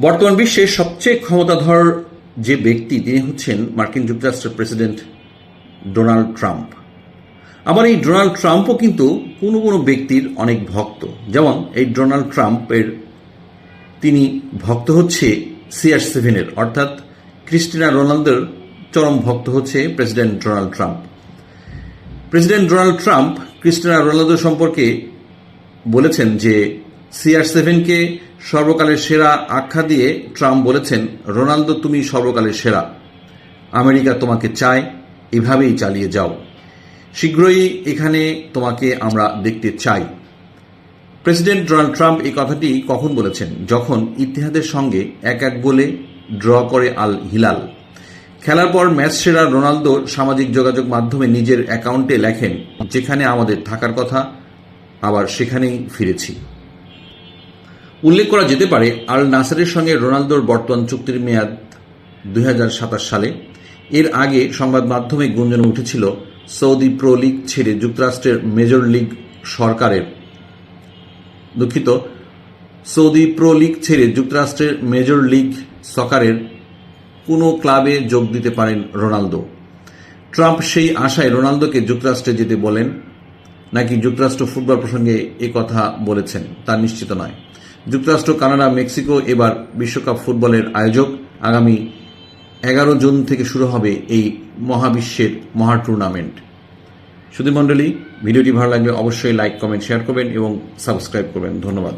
বর্তমান বিশ্বের সবচেয়ে ক্ষমতাধর যে ব্যক্তি তিনি হচ্ছেন মার্কিন যুক্তরাষ্ট্রের প্রেসিডেন্ট ডোনাল্ড ট্রাম্প। আবার এই ডোনাল্ড ট্রাম্পও কিন্তু কোনো কোনো ব্যক্তির অনেক ভক্ত। যেমন এই ডোনাল্ড ট্রাম্পের তিনি ভক্ত হচ্ছে CR7-এর, অর্থাৎ ক্রিস্টিনা রোনালদোর চরম ভক্ত হচ্ছে president Donald Trump. President Donald Trump Cristiano Ronaldo সম্পর্কে বলেছেন যে CR7-কে সর্বকালের সেরা আখ্যা দিয়ে ট্রাম্প বলেছেন, রোনালদো তুমি সর্বকালের সেরা, আমেরিকা তোমাকে চায়, এভাবেই চালিয়ে যাও, শীঘ্রই এখানে তোমাকে আমরা দেখতে চাই। প্রেসিডেন্ট ডোনাল্ড ট্রাম্প এই কথাটি কখন বলেছেন? যখন ইতিহাদের সঙ্গে 1-1 গোলে ড্র করে আল হিলাল। খেলার পর ম্যাচ সেরা রোনালদো সামাজিক যোগাযোগ মাধ্যমে নিজের অ্যাকাউন্টে লেখেন, যেখানে আমাদের থাকার কথা আবার সেখানেই ফিরেছি। উল্লেখ করা যেতে পারে আল নাসেরের সঙ্গে রোনালদোর বর্তমান চুক্তির মেয়াদ 2027 সালে। এর আগে সংবাদ মাধ্যমে গুঞ্জন উঠেছিল সৌদি প্রো লিগ ছেড়ে যুক্তরাষ্ট্রের মেজর লিগ সরকারের সৌদি প্রো লিগ ছেড়ে যুক্তরাষ্ট্রের মেজর লিগ সকারের কোনো ক্লাবে যোগ দিতে পারেন রোনালদো। ট্রাম্প সেই আশায় রোনালদোকে যুক্তরাষ্ট্রে যেতে বলেন, নাকি যুক্তরাষ্ট্র ফুটবল প্রসঙ্গে এ কথা বলেছেন তা নিশ্চিত নয়। যুক্তরাষ্ট্র, কানাডা, মেক্সিকো এবার বিশ্বকাপ ফুটবলের আয়োজক। আগামী 11 জুন থেকে শুরু হবে এই মহাবিশ্বের মহা টুর্নামেন্ট। সুধী মণ্ডলী, ভিডিওটি ভালো লাগলে অবশ্যই লাইক, কমেন্ট, শেয়ার করবেন এবং সাবস্ক্রাইব করবেন। ধন্যবাদ।